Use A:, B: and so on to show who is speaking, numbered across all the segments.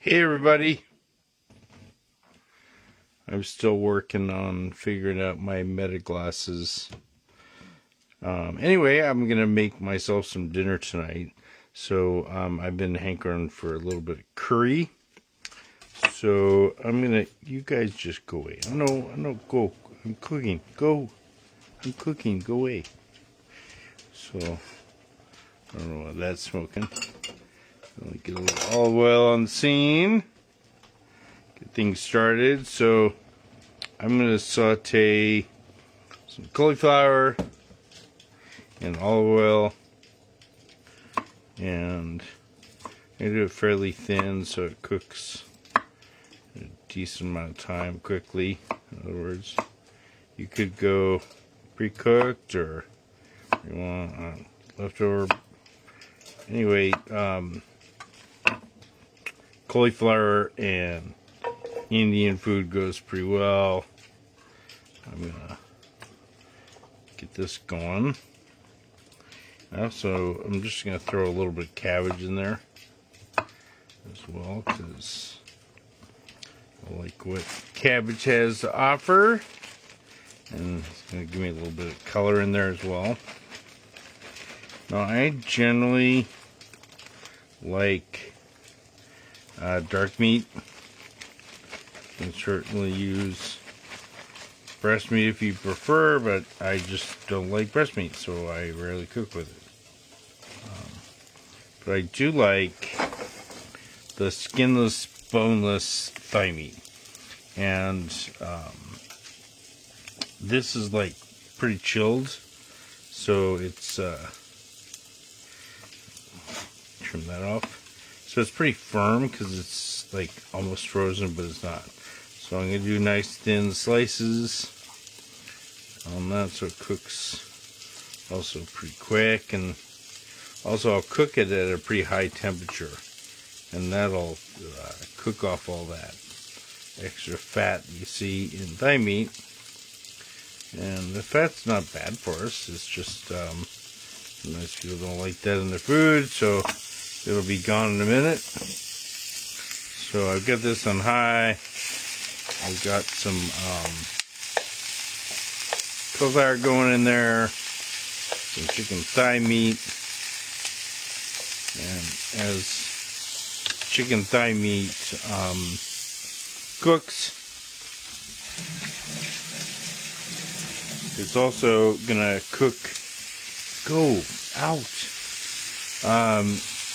A: Hey everybody, I'm still working on figuring out my meta glasses. Anyway, I'm gonna make myself some dinner tonight. So I've been hankering for a little bit of curry. So you guys just go away. No, go. I'm cooking. Go. I'm cooking. Go away. So I don't know what that's smoking. Let me get a little olive oil on the scene. Get things started. So I'm going to saute some cauliflower and olive oil, and I do it fairly thin so it cooks a decent amount of time quickly. In other words, you could go pre-cooked or you want leftover. Anyway, cauliflower and Indian food goes pretty well. I'm gonna get this going. Also, I'm just gonna throw a little bit of cabbage in there as well because I like what cabbage has to offer, and it's gonna give me a little bit of color in there as well. Now, I generally like dark meat. You can certainly use breast meat if you prefer, but I just don't like breast meat, so I rarely cook with it. But I do like the skinless, boneless thigh meat. And this is like pretty chilled, so it's trim that off. So it's pretty firm because it's like almost frozen, but it's not. So I'm going to do nice thin slices on that so it cooks also pretty quick. And also I'll cook it at a pretty high temperature, and that'll cook off all that extra fat you see in thigh meat. And the fat's not bad for us. It's just most people don't like that in their food, so it'll be gone in a minute. So I've got this on high. I've got some cauliflower going in there, some chicken thigh meat, and as chicken thigh meat cooks, it's also gonna cook. Go out.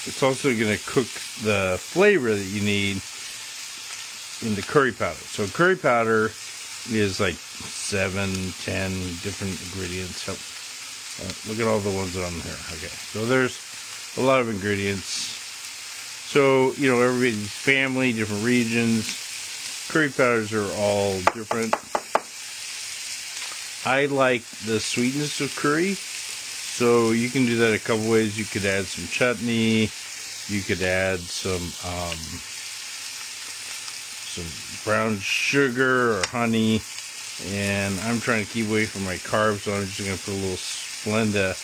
A: It's also gonna cook the flavor that you need in the curry powder. So curry powder is like 7-10 different ingredients. Look at all the ones that I'm here. Okay, so there's a lot of ingredients. So, you know, everybody's family, different regions, curry powders are all different. I like the sweetness of curry, so you can do that a couple ways. You could add some chutney, you could add some brown sugar or honey, and I'm trying to keep away from my carbs, so I'm just going to put a little Splenda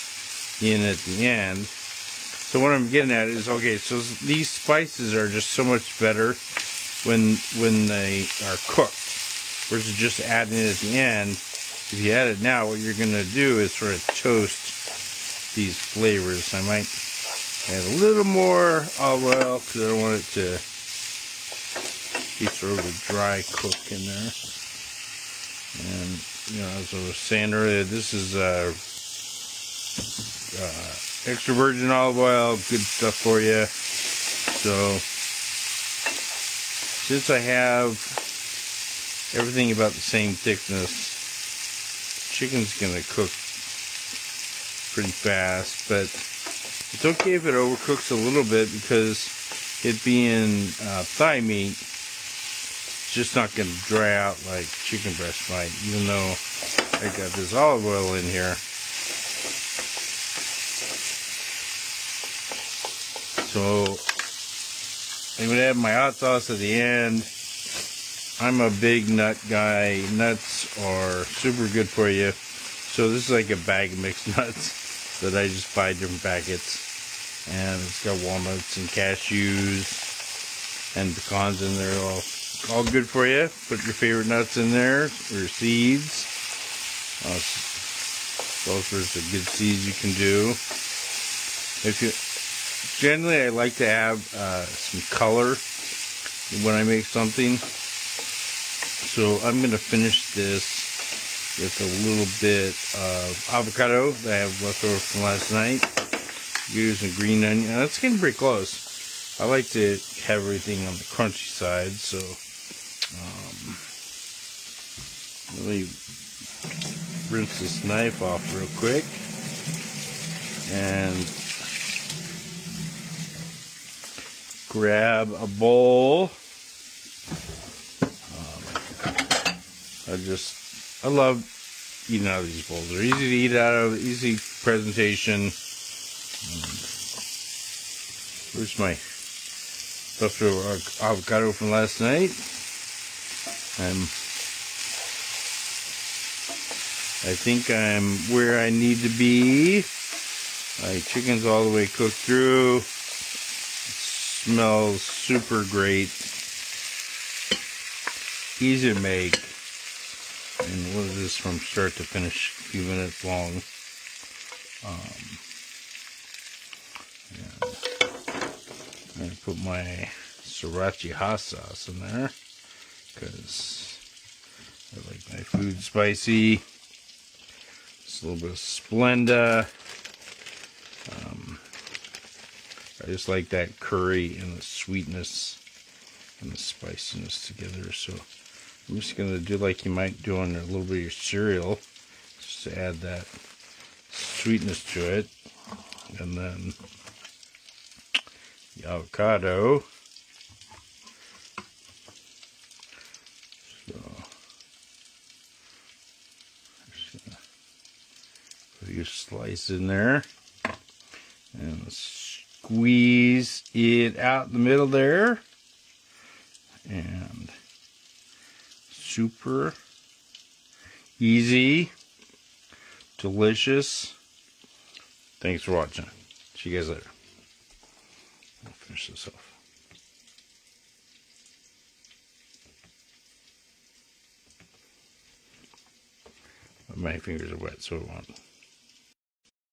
A: in at the end. So what I'm getting at is, okay, so these spices are just so much better when they are cooked versus just adding it at the end. If you add it now, what you're going to do is sort of toast these flavors. I might add a little more olive oil because I don't want it to be sort of a dry cook in there. And, you know, as I was saying earlier, this is extra virgin olive oil, good stuff for you. So, since I have everything about the same thickness, chicken's gonna cook pretty fast, but it's okay if it overcooks a little bit because it being thigh meat, it's just not gonna dry out like chicken breast might, even though I got this olive oil in here. So I'm gonna add my hot sauce at the end. I'm a big nut guy. Nuts are super good for you. So this is like a bag of mixed nuts that I just buy different packets. And it's got walnuts and cashews and pecans in there, all good for you. Put your favorite nuts in there, or seeds. Those are the good seeds you can do. Generally, I like to have some color when I make something. So I'm going to finish this with a little bit of avocado that I have left over from last night. Use some green onion. Now, that's getting pretty close. I like to have everything on the crunchy side, so let me rinse this knife off real quick. And grab a bowl. I love eating out of these bowls. They're easy to eat out of, easy presentation. Here's my leftover avocado from last night. I think I'm where I need to be. My chicken's all the way cooked through. It smells super great. Easy to make. And what is this from start to finish? A few minutes long. I'm going to put my sriracha hot sauce in there because I like my food spicy. Just a little bit of Splenda. I just like that curry and the sweetness and the spiciness together. So I'm just going to do like you might do on a little bit of your cereal, just to add that sweetness to it. And then the avocado. So just gonna put your slice in there and squeeze it out in the middle there. And super easy, delicious. Thanks for watching. See you guys later. I'll finish this off. My fingers are wet, so it won't.